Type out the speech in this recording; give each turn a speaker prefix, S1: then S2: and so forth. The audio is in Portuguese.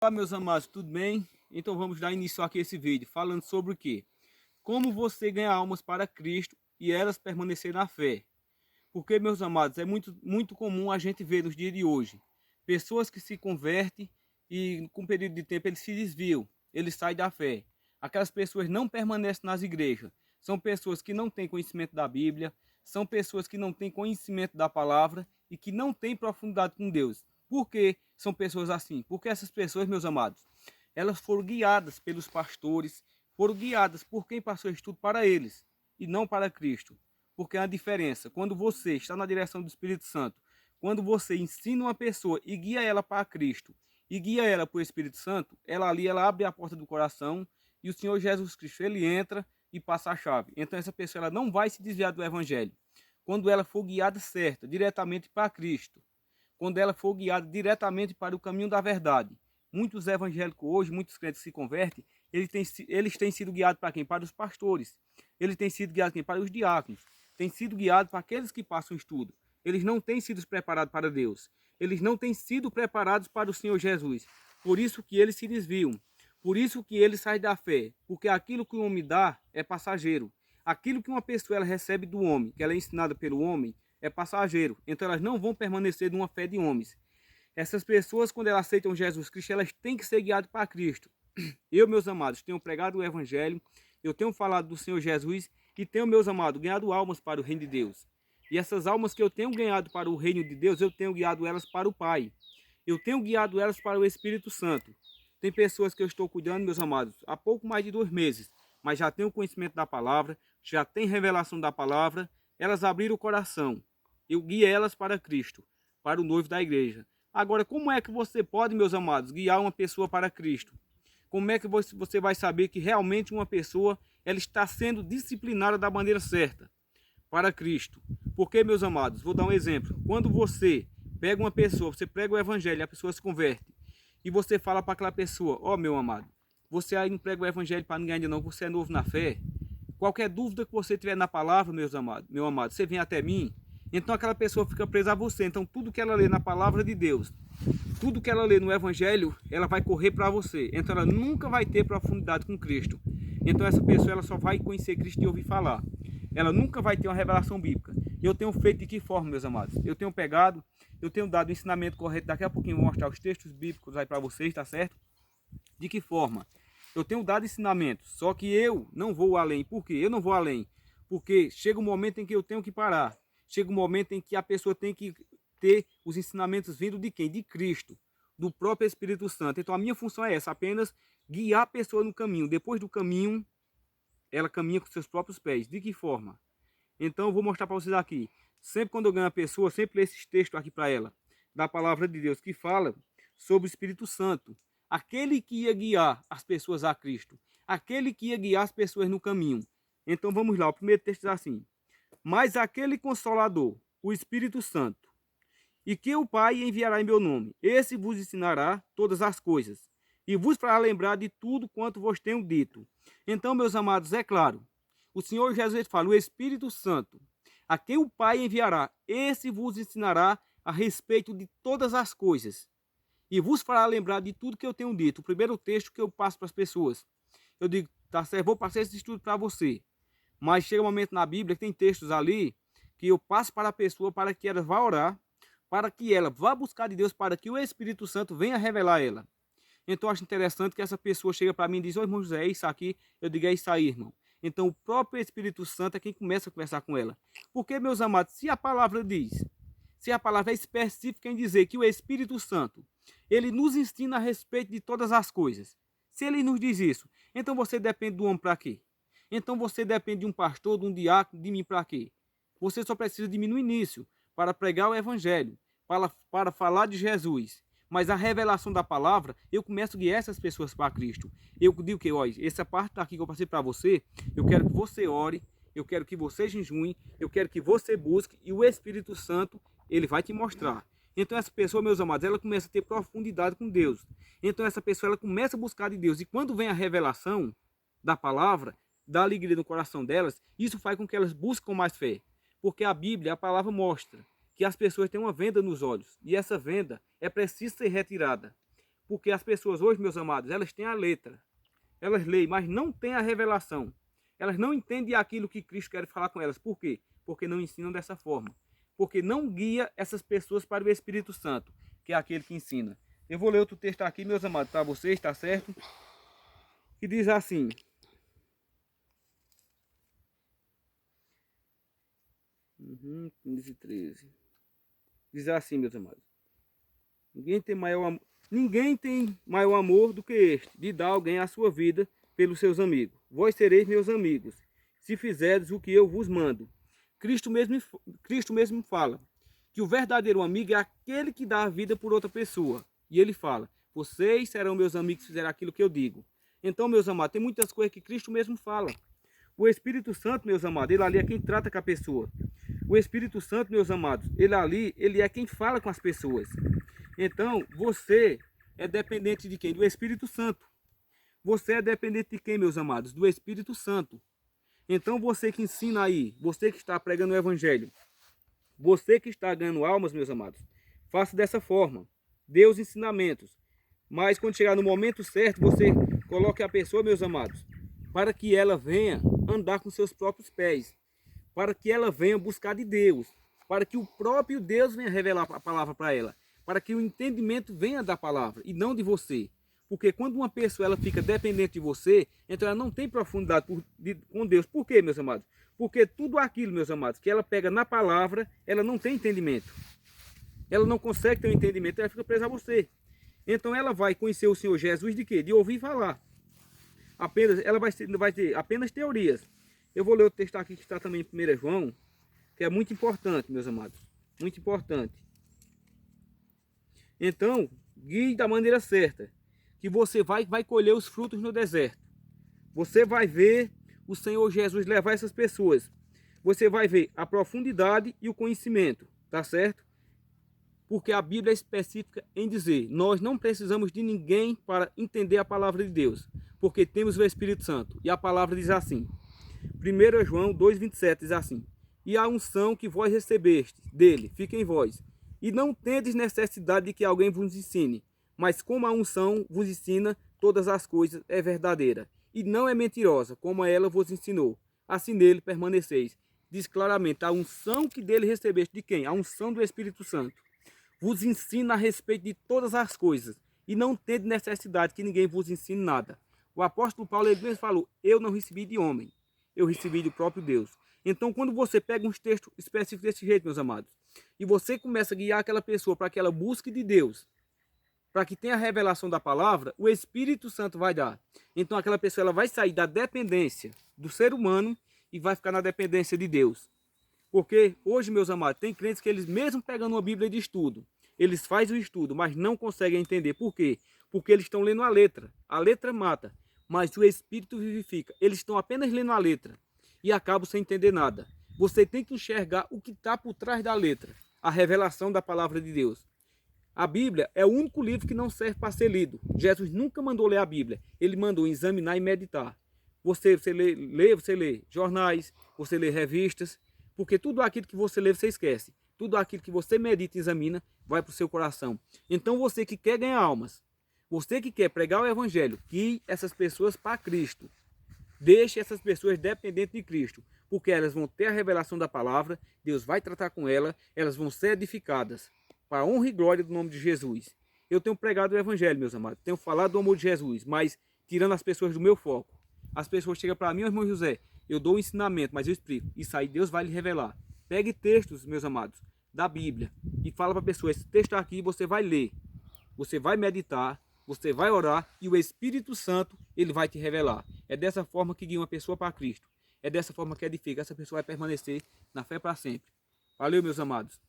S1: Olá, meus amados, tudo bem? Então vamos dar início aqui a esse vídeo, falando sobre o quê? Como você ganhar almas para Cristo e elas permanecer na fé. Porque, meus amados, é muito comum a gente ver nos dias de hoje, pessoas que se convertem e com um período de tempo eles se desviam, eles saem da fé. Aquelas pessoas não permanecem nas igrejas, são pessoas que não têm conhecimento da Bíblia, são pessoas que não têm conhecimento da palavra e que não têm profundidade com Deus. Por que são pessoas assim? Porque essas pessoas, meus amados, elas foram guiadas pelos pastores, foram guiadas por quem passou estudo para eles e não para Cristo. Porque há a diferença, quando você está na direção do Espírito Santo, quando você ensina uma pessoa e guia ela para Cristo, e guia ela para o Espírito Santo, ela abre a porta do coração e o Senhor Jesus Cristo, ele entra e passa a chave. Então essa pessoa ela não vai se desviar do Evangelho. Quando ela for guiada certa, diretamente para Cristo, quando ela for guiada diretamente para o caminho da verdade. Muitos evangélicos hoje, muitos crentes que se convertem, eles têm sido guiados para quem? Para os pastores. Eles têm sido guiados para quem? Para os diáconos. Têm sido guiados para aqueles que passam estudo. Eles não têm sido preparados para Deus. Eles não têm sido preparados para o Senhor Jesus. Por isso que eles se desviam. Por isso que eles saem da fé. Porque aquilo que o homem dá é passageiro. Aquilo que uma pessoa ela recebe do homem, que ela é ensinada pelo homem, é passageiro. Então elas não vão permanecer numa fé de homens. Essas pessoas, quando elas aceitam Jesus Cristo, elas têm que ser guiadas para Cristo. Eu, meus amados, tenho pregado o Evangelho, eu tenho falado do Senhor Jesus e tenho, meus amados, ganhado almas para o reino de Deus. E essas almas que eu tenho ganhado para o reino de Deus, eu tenho guiado elas para o Pai. Eu tenho guiado elas para o Espírito Santo. Tem pessoas que eu estou cuidando, meus amados, há pouco mais de 2 meses, mas já têm o conhecimento da palavra, já têm revelação da palavra, elas abriram o coração. Eu guio elas para Cristo, para o noivo da igreja. Agora, como é que você pode, meus amados, guiar uma pessoa para Cristo? Como é que você vai saber que realmente uma pessoa ela está sendo disciplinada da maneira certa para Cristo? Porque, meus amados, vou dar um exemplo. Quando você pega uma pessoa, você prega o evangelho, a pessoa se converte, e você fala para aquela pessoa, ó, meu amado, você aí não prega o evangelho para ninguém ainda não, você é novo na fé. Qualquer dúvida que você tiver na palavra, meu amado, você vem até mim. Então aquela pessoa fica presa a você. Então tudo que ela lê na palavra de Deus, tudo que ela lê no Evangelho, ela vai correr para você. Então ela nunca vai ter profundidade com Cristo. Então essa pessoa ela só vai conhecer Cristo e ouvir falar. Ela nunca vai ter uma revelação bíblica. Eu tenho feito de que forma, meus amados? Eu tenho pegado, eu tenho dado o ensinamento correto. Daqui a pouquinho eu vou mostrar os textos bíblicos aí para vocês, tá certo? De que forma? Eu tenho dado ensinamentos, só que eu não vou além. Por quê? Eu não vou além. Porque chega um momento em que eu tenho que parar. Chega um momento em que a pessoa tem que ter os ensinamentos vindo de quem? De Cristo, do próprio Espírito Santo. Então a minha função é essa, apenas guiar a pessoa no caminho. Depois do caminho, ela caminha com seus próprios pés. De que forma? Então eu vou mostrar para vocês aqui. Sempre quando eu ganho a pessoa, sempre leio esses textos aqui para ela, da palavra de Deus, que fala sobre o Espírito Santo. Aquele que ia guiar as pessoas a Cristo. Aquele que ia guiar as pessoas no caminho. Então vamos lá, o primeiro texto diz assim. Mas aquele Consolador, o Espírito Santo, e que o Pai enviará em meu nome, esse vos ensinará todas as coisas, e vos fará lembrar de tudo quanto vos tenho dito. Então, meus amados, é claro, o Senhor Jesus fala, o Espírito Santo, a quem o Pai enviará, esse vos ensinará a respeito de todas as coisas, e vos fará lembrar de tudo que eu tenho dito. O primeiro texto que eu passo para as pessoas, eu digo, tá certo, vou passar esse estudo para você. Mas chega um momento na Bíblia que tem textos ali que eu passo para a pessoa para que ela vá orar, para que ela vá buscar de Deus, para que o Espírito Santo venha revelar a ela. Então eu acho interessante que essa pessoa chega para mim e diz, ô irmão José, é isso aqui? Eu digo, é isso aí, irmão. Então o próprio Espírito Santo é quem começa a conversar com ela. Porque, meus amados, se a palavra diz, se a palavra é específica em dizer que o Espírito Santo, ele nos ensina a respeito de todas as coisas. Se ele nos diz isso, então você depende do homem para quê? Então você depende de um pastor, de um diácono, de mim para quê? Você só precisa de mim no início, para pregar o evangelho, para falar de Jesus. Mas a revelação da palavra, eu começo a guiar essas pessoas para Cristo. Eu digo que, olha, essa parte aqui que eu passei para você, eu quero que você ore, eu quero que você jejue, eu quero que você busque, e o Espírito Santo, ele vai te mostrar. Então essa pessoa, meus amados, ela começa a ter profundidade com Deus. Então essa pessoa, ela começa a buscar de Deus. E quando vem a revelação da palavra, dá alegria no coração delas, isso faz com que elas buscam mais fé. Porque a Bíblia, a palavra mostra que as pessoas têm uma venda nos olhos. E essa venda é preciso ser retirada. Porque as pessoas hoje, meus amados, elas têm a letra. Elas leem, mas não têm a revelação. Elas não entendem aquilo que Cristo quer falar com elas. Por quê? Porque não ensinam dessa forma. Porque não guia essas pessoas para o Espírito Santo, que é aquele que ensina. Eu vou ler outro texto aqui, meus amados, para vocês, tá certo? Que diz assim. 15 e 13. Diz assim, meus amados. Ninguém tem maior amor do que este, de dar alguém a sua vida pelos seus amigos. Vós sereis meus amigos, se fizerdes o que eu vos mando. Cristo mesmo fala que o verdadeiro amigo é aquele que dá a vida por outra pessoa. E ele fala, vocês serão meus amigos se fizerem aquilo que eu digo. Então, meus amados, tem muitas coisas que Cristo mesmo fala. O Espírito Santo, meus amados, ele ali é quem trata com a pessoa. O Espírito Santo, meus amados, ele é quem fala com as pessoas. Então, você é dependente de quem? Do Espírito Santo. Você é dependente de quem, meus amados? Do Espírito Santo. Então, você que ensina aí, você que está pregando o Evangelho, você que está ganhando almas, meus amados, faça dessa forma. Dê os ensinamentos. Mas quando chegar no momento certo, você coloque a pessoa, meus amados, para que ela venha andar com seus próprios pés. Para que ela venha buscar de Deus. Para que o próprio Deus venha revelar a palavra para ela. Para que o entendimento venha da palavra e não de você. Porque quando uma pessoa ela fica dependente de você, então ela não tem profundidade com Deus. Por quê, meus amados? Porque tudo aquilo, meus amados, que ela pega na palavra, ela não tem entendimento. Ela não consegue ter um entendimento, ela fica presa a você. Então ela vai conhecer o Senhor Jesus de quê? De ouvir falar. Ela vai ter apenas teorias. Eu vou ler o texto aqui que está também em 1 João, que é muito importante, meus amados. Muito importante. Então, guie da maneira certa, que você vai colher os frutos no deserto. Você vai ver o Senhor Jesus levar essas pessoas. Você vai ver a profundidade e o conhecimento, tá certo? Porque a Bíblia é específica em dizer, nós não precisamos de ninguém para entender a palavra de Deus, porque temos o Espírito Santo. E a palavra diz assim, 1 João 2,27 diz assim, e a unção que vós recebestes dele, fica em vós, e não tendes necessidade de que alguém vos ensine, mas como a unção vos ensina todas as coisas, é verdadeira, e não é mentirosa, como ela vos ensinou. Assim nele permaneceis. Diz claramente, a unção que dele recebeste, de quem? A unção do Espírito Santo. Vos ensina a respeito de todas as coisas, e não tendes necessidade que ninguém vos ensine nada. O apóstolo Paulo ele mesmo falou, eu não recebi de homem, eu recebi do próprio Deus. Então, quando você pega uns textos específicos desse jeito, meus amados, e você começa a guiar aquela pessoa para que ela busque de Deus, para que tenha a revelação da palavra, o Espírito Santo vai dar. Então, aquela pessoa ela vai sair da dependência do ser humano e vai ficar na dependência de Deus. Porque hoje, meus amados, tem crentes que eles mesmo pegando uma Bíblia de estudo, eles fazem o estudo, mas não conseguem entender. Por quê? Porque eles estão lendo a letra. A letra mata, mas o Espírito vivifica. Eles estão apenas lendo a letra e acabam sem entender nada. Você tem que enxergar o que está por trás da letra, a revelação da palavra de Deus. A Bíblia é o único livro que não serve para ser lido. Jesus nunca mandou ler a Bíblia, ele mandou examinar e meditar. Você lê jornais, você lê revistas, porque tudo aquilo que você lê você esquece. Tudo aquilo que você medita e examina vai para o seu coração. Então você que quer ganhar almas, você que quer pregar o Evangelho, guie essas pessoas para Cristo. Deixe essas pessoas dependentes de Cristo, porque elas vão ter a revelação da palavra, Deus vai tratar com elas vão ser edificadas para a honra e glória do nome de Jesus. Eu tenho pregado o Evangelho, meus amados, tenho falado do amor de Jesus, mas tirando as pessoas do meu foco. As pessoas chegam para mim, irmão José, eu dou o ensinamento, mas eu explico. Isso aí Deus vai lhe revelar. Pegue textos, meus amados, da Bíblia e fala para a pessoa, esse texto aqui você vai ler, você vai meditar, você vai orar e o Espírito Santo, ele vai te revelar. É dessa forma que guia uma pessoa para Cristo. É dessa forma que edifica. Essa pessoa vai permanecer na fé para sempre. Valeu, meus amados.